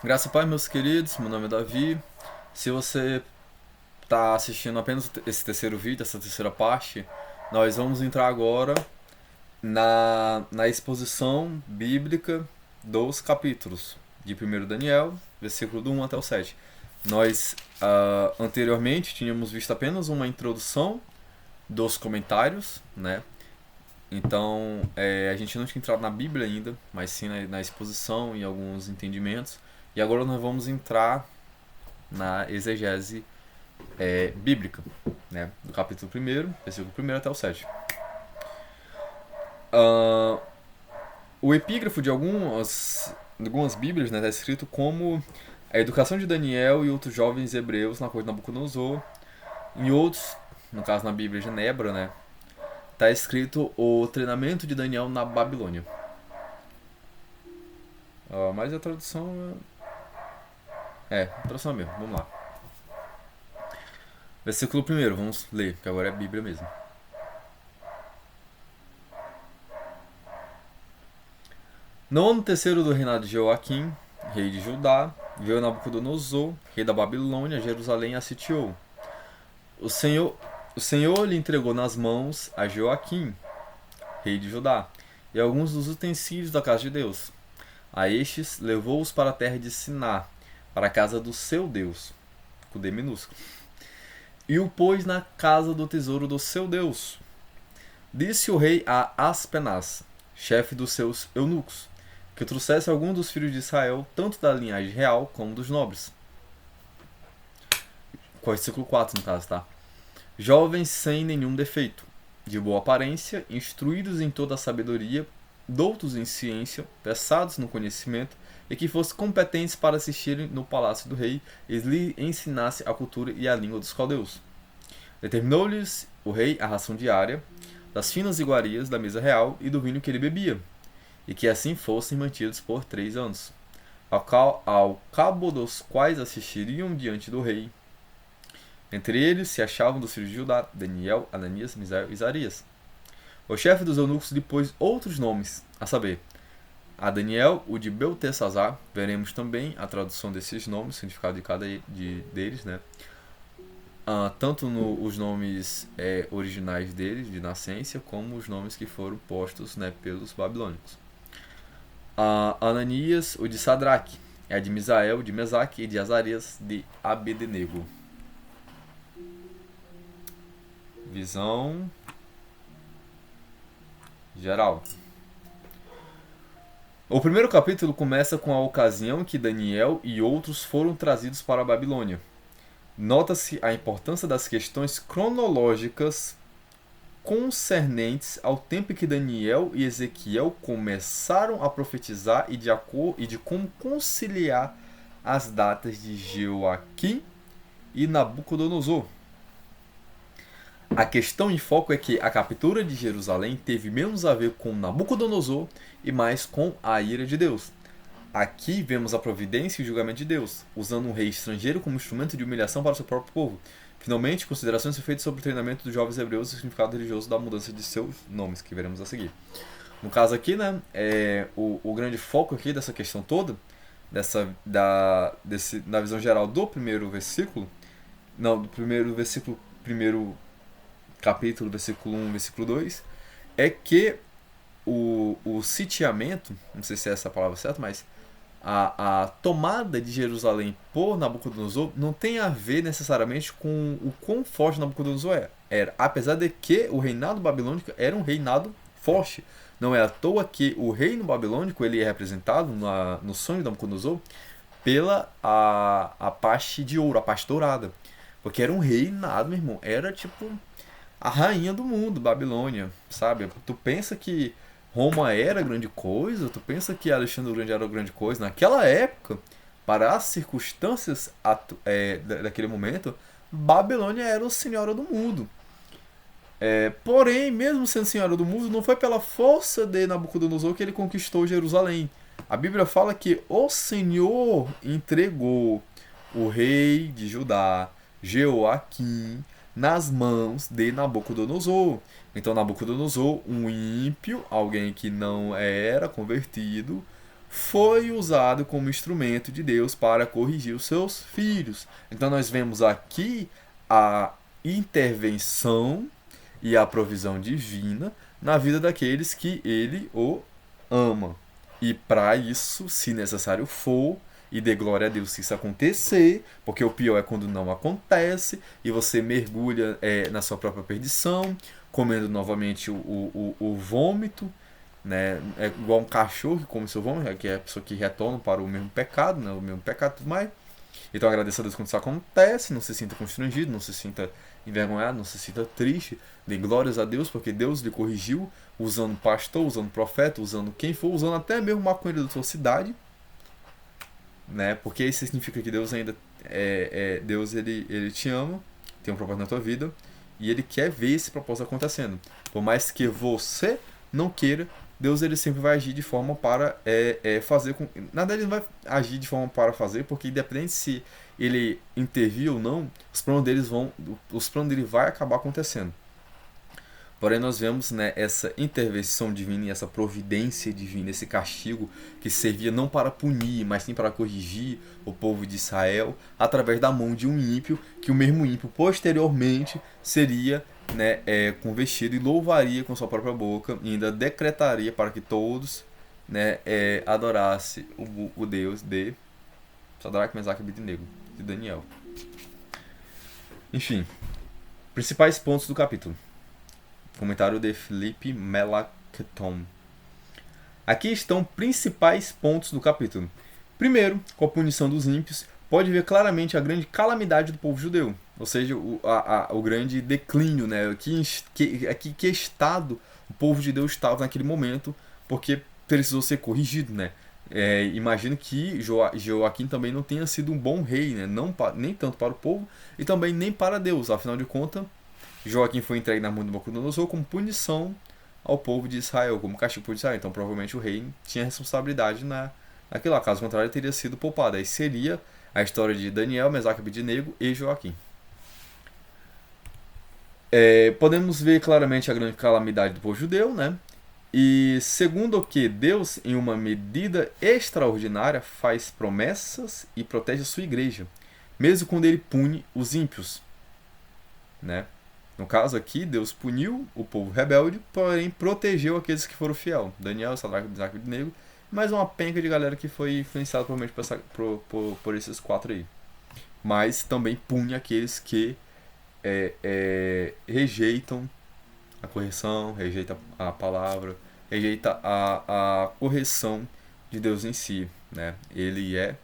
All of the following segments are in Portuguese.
Graça e paz, meus queridos, meu nome é Davi. Se você está assistindo apenas esse terceiro vídeo, essa terceira parte, nós vamos entrar agora na exposição bíblica dos capítulos de 1 Daniel, versículo do 1 até o 7. Nós anteriormente tínhamos visto apenas uma introdução dos comentários, né? Então a gente não tinha entrado na Bíblia ainda, mas sim na exposição e alguns entendimentos. E agora nós vamos entrar na exegese bíblica, né? Do capítulo 1, versículo 1 até o 7. Uh, o epígrafo de algumas Bíblias está escrito como a educação de Daniel e outros jovens hebreus na corte de Nabucodonosor. Em outros, no caso na Bíblia Genebra, né, está escrito o treinamento de Daniel na Babilônia. Mas a tradução a tradução mesmo, vamos lá. Versículo 1, vamos ler, que agora é a Bíblia mesmo. No ano terceiro do reinado de Joaquim, rei de Judá, veio Nabucodonosor, rei da Babilônia, Jerusalém, e a sitiou. O Senhor lhe entregou nas mãos a Joaquim, rei de Judá, e alguns dos utensílios da casa de Deus. A estes levou-os para a terra de Siná, para a casa do seu Deus, com D minúsculo, e o pôs na casa do tesouro do seu Deus. Disse o rei a Aspenaz, chefe dos seus eunucos, que trouxesse algum dos filhos de Israel, tanto da linhagem real como dos nobres. Com o versículo 4, no caso, tá? Jovens sem nenhum defeito, de boa aparência, instruídos em toda a sabedoria, doutos em ciência, versados no conhecimento, e que fossem competentes para assistirem no palácio do rei e lhe ensinasse a cultura e a língua dos caldeus. Determinou-lhes o rei a ração diária, das finas iguarias da mesa real e do vinho que ele bebia, e que assim fossem mantidos por 3 anos, ao cabo dos quais assistiriam diante do rei. Entre eles se achavam dos filhos de Judá, Daniel, Ananias, Misael e Isarias. O chefe dos eunucos lhe pôs outros nomes, a saber, a Daniel, o de Beltesazar. Veremos também a tradução desses nomes, o significado de cada deles, né? Tanto os nomes originais deles, de nascença, como os nomes que foram postos, né, pelos babilônicos. Ananias, o de Sadraque, a de Misael, de Mesaque, e de Azarias, de Abednego. Visão geral. O primeiro capítulo começa com a ocasião em que Daniel e outros foram trazidos para a Babilônia. Nota-se a importância das questões cronológicas concernentes ao tempo em que Daniel e Ezequiel começaram a profetizar e de como conciliar as datas de Joaquim e Nabucodonosor. A questão em foco é que a captura de Jerusalém teve menos a ver com Nabucodonosor e mais com a ira de Deus. Aqui vemos a providência e o julgamento de Deus, usando um rei estrangeiro como instrumento de humilhação para o seu próprio povo. Finalmente, considerações são feitas sobre o treinamento dos jovens hebreus e o significado religioso da mudança de seus nomes, que veremos a seguir. No caso aqui, né, o grande foco aqui dessa questão toda, da visão geral do primeiro versículo, do primeiro versículo, primeiro capítulo, versículo 1, versículo 2, é que o sitiamento, não sei se é essa a palavra certa, mas a tomada de Jerusalém por Nabucodonosor não tem a ver necessariamente com o quão forte Nabucodonosor era. Apesar de que o reinado babilônico era um reinado forte. Não é à toa que o reino babilônico ele é representado no sonho de Nabucodonosor pela a parte de ouro, a parte dourada. Porque era um reinado, meu irmão. Era tipo a rainha do mundo, Babilônia, sabe? Tu pensa que Roma era grande coisa, tu pensa que Alexandre o Grande era grande coisa. Naquela época, para as circunstâncias daquele momento, Babilônia era a senhora do mundo. Porém, mesmo sendo senhora do mundo, não foi pela força de Nabucodonosor que ele conquistou Jerusalém. A Bíblia fala que o Senhor entregou o rei de Judá, Jeoaquim, nas mãos de Nabucodonosor. Então Nabucodonosor, um ímpio, alguém que não era convertido, foi usado como instrumento de Deus para corrigir os seus filhos. Então nós vemos aqui a intervenção e a provisão divina na vida daqueles que ele o ama. E para isso, se necessário for, e dê glória a Deus se isso acontecer, porque o pior é quando não acontece e você mergulha na sua própria perdição, comendo novamente o vômito, né? É igual um cachorro que come seu vômito, que é a pessoa que retorna para o mesmo pecado, né? O mesmo pecado e tudo mais. Então agradeça a Deus quando isso acontece, não se sinta constrangido, não se sinta envergonhado, não se sinta triste. Dê glórias a Deus, porque Deus lhe corrigiu, usando pastor, usando profeta, usando quem for, usando até mesmo maconheiro da sua cidade, né? Porque isso significa que Deus ainda Deus ele te ama, tem um propósito na tua vida e ele quer ver esse propósito acontecendo. Por mais que você não queira, Deus ele sempre vai agir de forma para fazer com. Na verdade, ele não vai agir de forma para fazer, porque independente se ele intervir ou não, os planos dele vai acabar acontecendo. Porém, nós vemos, né, essa intervenção divina e essa providência divina, esse castigo que servia não para punir, mas sim para corrigir o povo de Israel através da mão de um ímpio, que o mesmo ímpio posteriormente seria, né, convertido e louvaria com sua própria boca e ainda decretaria para que todos, né, adorassem o Deus de Sadraque, Mesaque e Abednego, de Daniel. Enfim, principais pontos do capítulo. Comentário de Felipe Melacton. Aqui estão principais pontos do capítulo. Primeiro, com a punição dos ímpios, pode ver claramente a grande calamidade do povo judeu, ou seja, o grande declínio, né? Que estado o povo de Deus estava naquele momento, porque precisou ser corrigido, né? Imagino que Joaquim também não tenha sido um bom rei, né? Nem tanto para o povo e também nem para Deus, afinal de contas, Joaquim foi entregue na mão de Nabucodonosor como punição ao povo de Israel, como castigo por Israel. Então, provavelmente, o rei tinha responsabilidade naquilo lá. Caso contrário, ele teria sido poupado. Aí seria a história de Daniel, Mesaque, Abednego e Joaquim. Podemos ver claramente a grande calamidade do povo judeu, né? E segundo o que Deus, em uma medida extraordinária, faz promessas e protege a sua igreja, mesmo quando ele pune os ímpios, né? No caso aqui, Deus puniu o povo rebelde, porém protegeu aqueles que foram fiel. Daniel, Sadraque, Mesaque e Abednego, mais uma penca de galera que foi influenciada provavelmente por esses 4 aí. Mas também pune aqueles que rejeitam a correção, rejeitam a palavra, rejeita a correção de Deus em si, né? Ele é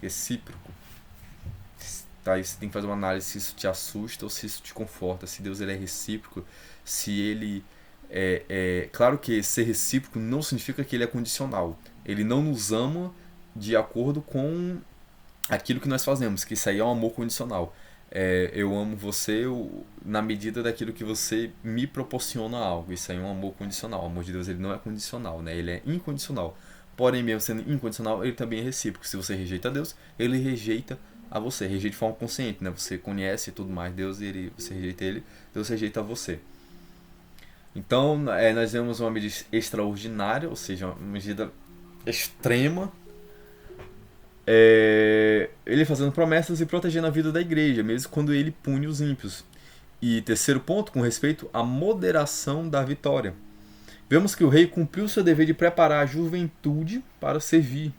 recíproco. Aí você tem que fazer uma análise se isso te assusta ou se isso te conforta, se Deus ele é recíproco, se ele claro que ser recíproco não significa que ele é condicional. Ele não nos ama de acordo com aquilo que nós fazemos, que isso aí é um amor condicional. Eu amo você na medida daquilo que você me proporciona algo. Isso aí é um amor condicional. O amor de Deus ele não é condicional, né? Ele é incondicional. Porém, mesmo sendo incondicional, ele também é recíproco. Se você rejeita Deus, ele rejeita a você, rejeita de forma consciente, né? Você conhece tudo mais Deus e você rejeita ele, Deus rejeita você. Então, nós vemos uma medida extraordinária, ou seja, uma medida extrema, ele fazendo promessas e protegendo a vida da igreja, mesmo quando ele pune os ímpios. E terceiro ponto, com respeito à moderação da vitória. Vemos que o rei cumpriu seu dever de preparar a juventude para servir.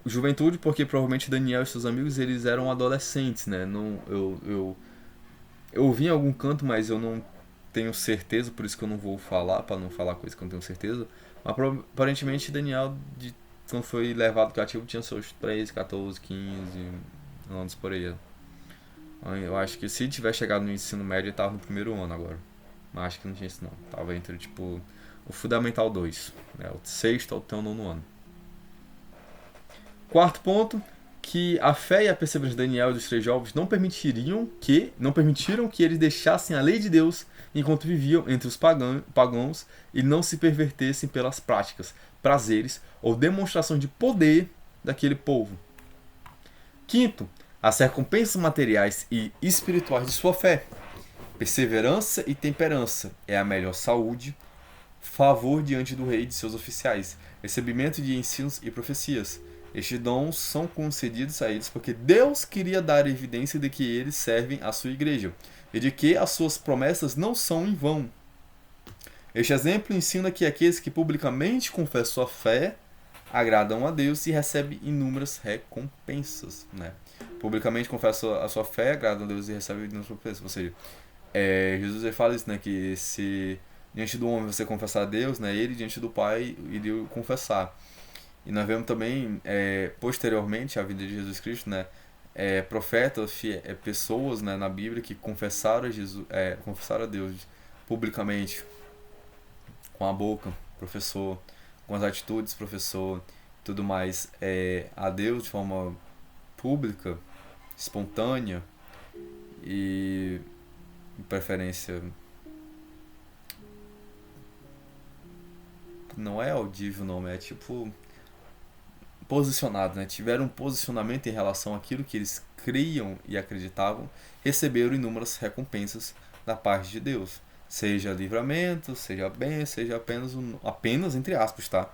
Juventude, porque provavelmente Daniel e seus amigos eles eram adolescentes, né? Eu ouvi em algum canto, mas eu não tenho certeza, por isso que eu não vou falar, para não falar coisa que eu não tenho certeza. Mas aparentemente Daniel, quando foi levado cativo, tinha seus 13, 14, 15 anos por aí. Eu acho que se tiver chegado no ensino médio, ele estava no primeiro ano agora. Mas acho que não tinha isso não. Tava entre tipo o Fundamental 2, né? O sexto ao nono ano. Quarto ponto, que a fé e a perseverança de Daniel e dos 3 jovens não permitiram que eles deixassem a lei de Deus enquanto viviam entre os pagãos e não se pervertessem pelas práticas, prazeres ou demonstração de poder daquele povo. Quinto, as recompensas materiais e espirituais de sua fé. Perseverança e temperança é a melhor saúde. favor diante do rei e de seus oficiais, recebimento de ensinos e profecias. Estes dons são concedidos a eles porque Deus queria dar evidência de que eles servem a sua igreja e de que as suas promessas não são em vão. Este exemplo ensina que aqueles que publicamente confessam sua fé agradam a Deus e recebem inúmeras recompensas, né? Publicamente confessa a sua fé, agradam a Deus e recebem inúmeras recompensas. Ou seja, Jesus fala isso, né? Que se diante do homem você confessar a Deus, né? Ele diante do Pai iria confessar. E nós vemos também, posteriormente à vida de Jesus Cristo, né? Profetas, pessoas, né, na Bíblia que confessaram confessaram a Deus publicamente, com a boca, professor, com as atitudes, professor, tudo mais, a Deus de forma pública, espontânea e, de preferência, não é audível, não, é tipo posicionado, né? Tiveram um posicionamento em relação àquilo que eles criam e acreditavam, receberam inúmeras recompensas da parte de Deus. Seja livramento, seja bem, seja apenas entre aspas, tá?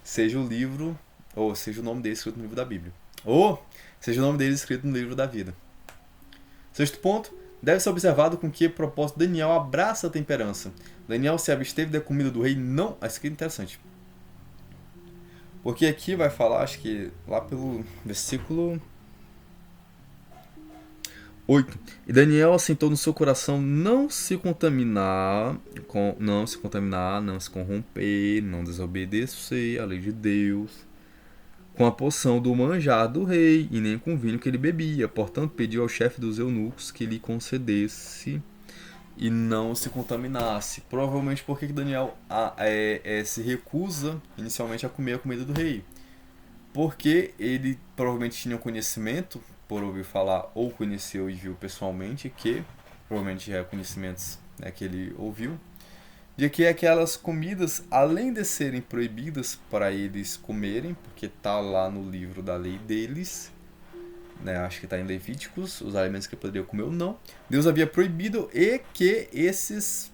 Seja o livro, ou seja o nome dele escrito no livro da Bíblia. Ou seja o nome dele escrito no livro da vida. Sexto ponto, deve ser observado com que propósito Daniel abraça a temperança. Daniel se absteve da comida do rei, não... Isso aqui é interessante. Porque aqui vai falar, acho que lá pelo versículo 8. E Daniel assentou no seu coração não se contaminar, não se corromper, não desobedecer à lei de Deus, com a porção do manjar do rei, e nem com o vinho que ele bebia. Portanto, pediu ao chefe dos eunucos que lhe concedesse e não se contaminasse. Provavelmente porque Daniel se recusa inicialmente a comer a comida do rei. Porque ele provavelmente tinha conhecimento, por ouvir falar, ou conheceu e viu pessoalmente, que provavelmente é conhecimentos, né, que ele ouviu, de que aquelas comidas, além de serem proibidas para eles comerem, porque está lá no livro da lei deles, né, acho que está em Levíticos, os alimentos que poderiam comer ou não, Deus havia proibido e que esses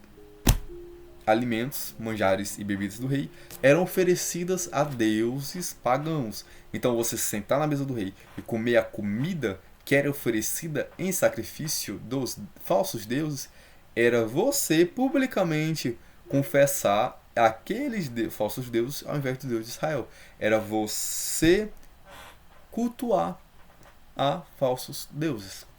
alimentos, manjares e bebidas do rei eram oferecidas a deuses pagãos. Então você sentar na mesa do rei e comer a comida que era oferecida em sacrifício dos falsos deuses, era você publicamente confessar aqueles falsos deuses ao invés do Deus de Israel. Era você cultuar a falsos deuses.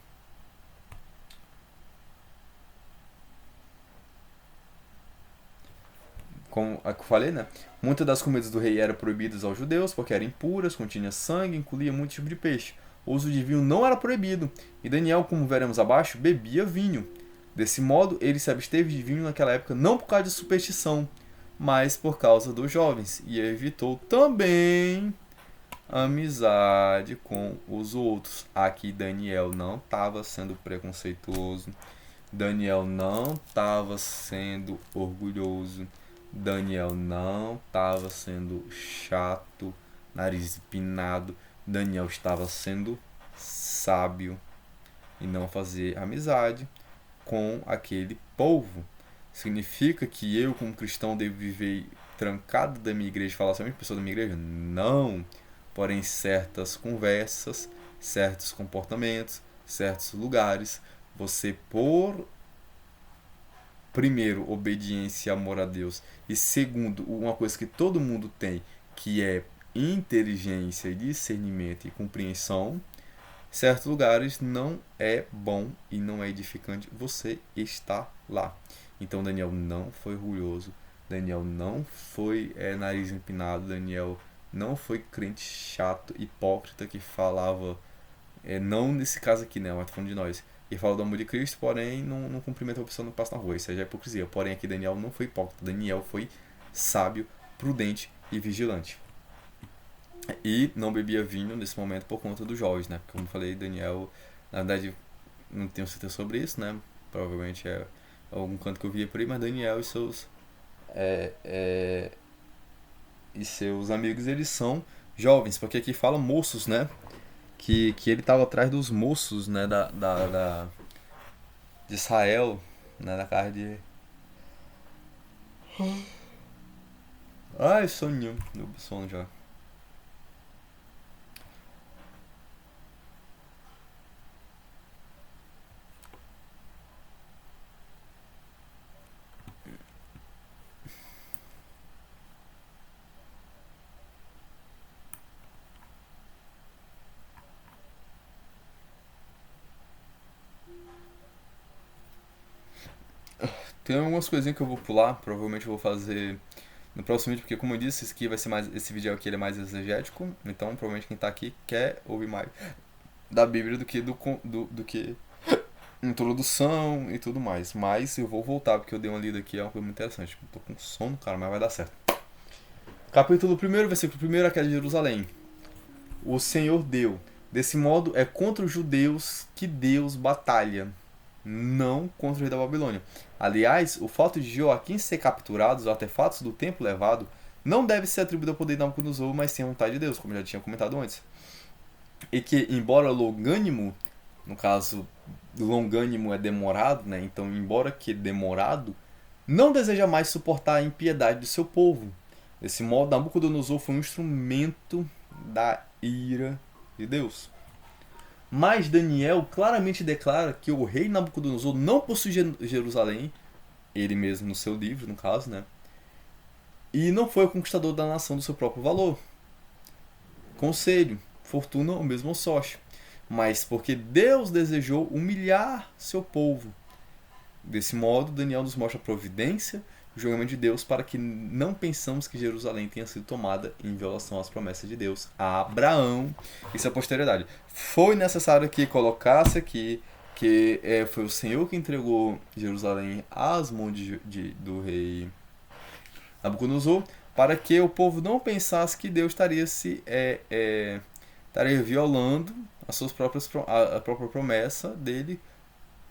Como eu falei, né? Muitas das comidas do rei eram proibidas aos judeus porque eram impuras, continha sangue, incluía muito tipo de peixe. O uso de vinho não era proibido, e Daniel, como veremos abaixo, bebia vinho. Desse modo, ele se absteve de vinho naquela época não por causa de superstição, mas por causa dos jovens, e evitou também amizade com os outros. Aqui Daniel não estava sendo preconceituoso, Daniel não estava sendo orgulhoso, Daniel não estava sendo chato, nariz empinado. Daniel estava sendo sábio e não fazer amizade com aquele povo. Significa que eu, como cristão, devo viver trancado da minha igreja e falar somente pessoas da minha igreja? Não. Porém, certas conversas, certos comportamentos, certos lugares, você por primeiro, obediência e amor a Deus, e segundo, uma coisa que todo mundo tem, que é inteligência, discernimento e compreensão, certos lugares não é bom e não é edificante você estar lá. Então Daniel não foi orgulhoso, Daniel não foi nariz empinado, Daniel não foi crente chato, hipócrita que falava, não nesse caso aqui, né, mas tô falando de nós, e fala do amor de Cristo, porém não cumprimenta a pessoa no passo na rua. Isso já é hipocrisia. Porém, aqui Daniel não foi hipócrita. Daniel foi sábio, prudente e vigilante. E não bebia vinho nesse momento por conta dos jovens, né? Como eu falei, Daniel, na verdade, não tenho certeza sobre isso, né? Provavelmente é algum canto que eu via por aí, mas Daniel e seus amigos, eles são jovens, porque aqui fala moços, né? Que ele estava atrás dos moços, né, de Israel, né, da casa Ai, soninho. Deu sono já. Tem algumas coisinhas que eu vou pular, provavelmente eu vou fazer no próximo vídeo, porque como eu disse, esse aqui vai ser mais, esse vídeo aqui ele é mais exegético, então provavelmente quem tá aqui quer ouvir mais da Bíblia do que do que introdução e tudo mais. Mas eu vou voltar, porque eu dei uma lida aqui, é uma coisa muito interessante. Tô com sono, cara, mas vai dar certo. Capítulo 1, versículo 1, a queda de Jerusalém. O Senhor deu. Desse modo, é contra os judeus que Deus batalha, não contra o rei da Babilônia. Aliás, o fato de Joaquim ser capturado, os artefatos do templo levado, não deve ser atribuído ao poder de Nabucodonosor, mas sim à vontade de Deus, como eu já tinha comentado antes. E que, embora longânimo, no caso, longânimo é demorado, né? Então, embora que demorado, não deseja mais suportar a impiedade do seu povo. Desse modo, Nabucodonosor foi um instrumento da ira de Deus. Mas Daniel claramente declara que o rei Nabucodonosor não possui Jerusalém, ele mesmo no seu livro, no caso, né? E não foi o conquistador da nação do seu próprio valor. Conselho, fortuna ou mesmo sorte. Mas porque Deus desejou humilhar seu povo. Desse modo, Daniel nos mostra a providência, o julgamento de Deus, para que não pensamos que Jerusalém tenha sido tomada em violação às promessas de Deus a Abraão e sua posteridade. Foi necessário que colocasse aqui que foi o Senhor que entregou Jerusalém às mãos do rei Nabucodonosor, para que o povo não pensasse que Deus estaria violando a própria promessa dele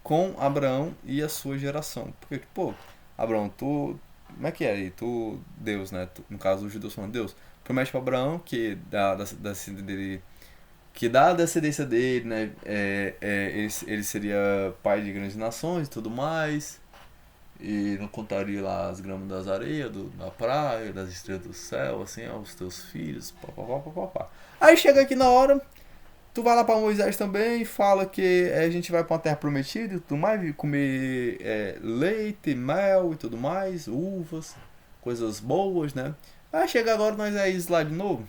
com Abraão e a sua geração. Porque, pô, Abraão, tu. Como é que é aí? Tu, Deus, né? No caso, os judeus falando, Deus, promete para Abraão que da descendência dele, né? Ele seria pai de grandes nações e tudo mais. E não contaria lá as gramas das areias, da praia, das estrelas do céu, assim, aos teus filhos, papapá. Aí chega aqui na hora, tu vai lá pra Moisés também e fala que a gente vai pra uma terra prometida e tudo mais, comer leite, mel e tudo mais, uvas, coisas boas, né? Aí chega agora nós lá de novo.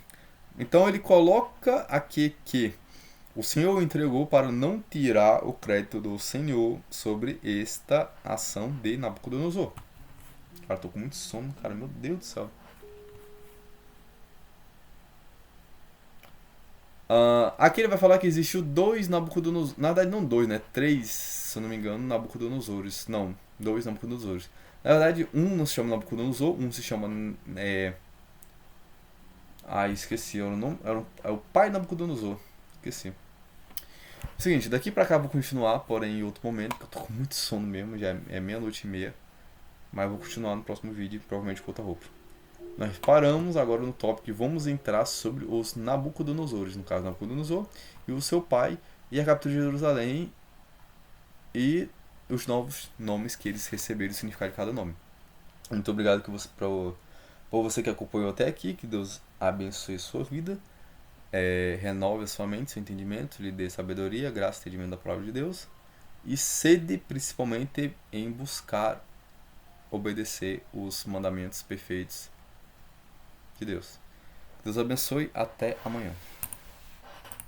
Então ele coloca aqui que o Senhor o entregou para não tirar o crédito do Senhor sobre esta ação de Nabucodonosor. Cara, tô com muito sono, cara, meu Deus do céu. Aqui ele vai falar que existiu dois Nabucodonosor. Na verdade, não dois, né? Três, se eu não me engano, Nabucodonosores. Não, dois Nabucodonosores. Na verdade, um não se chama Nabucodonosor, um se chama. Esqueci. É o pai Nabucodonosor. Esqueci. Seguinte, daqui pra cá eu vou continuar, porém em outro momento, porque eu tô com muito sono mesmo, já é meia-noite e meia. Mas eu vou continuar no próximo vídeo, provavelmente com outra roupa. Nós paramos agora no tópico e vamos entrar sobre os Nabucodonosores, no caso Nabucodonosor e o seu pai, e a captura de Jerusalém e os novos nomes que eles receberam, o significado de cada nome. Muito obrigado por você que acompanhou até aqui, que Deus abençoe a sua vida, renove a sua mente, seu entendimento, lhe dê sabedoria, graça e entendimento da palavra de Deus, e cede principalmente em buscar obedecer os mandamentos perfeitos de Deus. Deus abençoe. Até amanhã.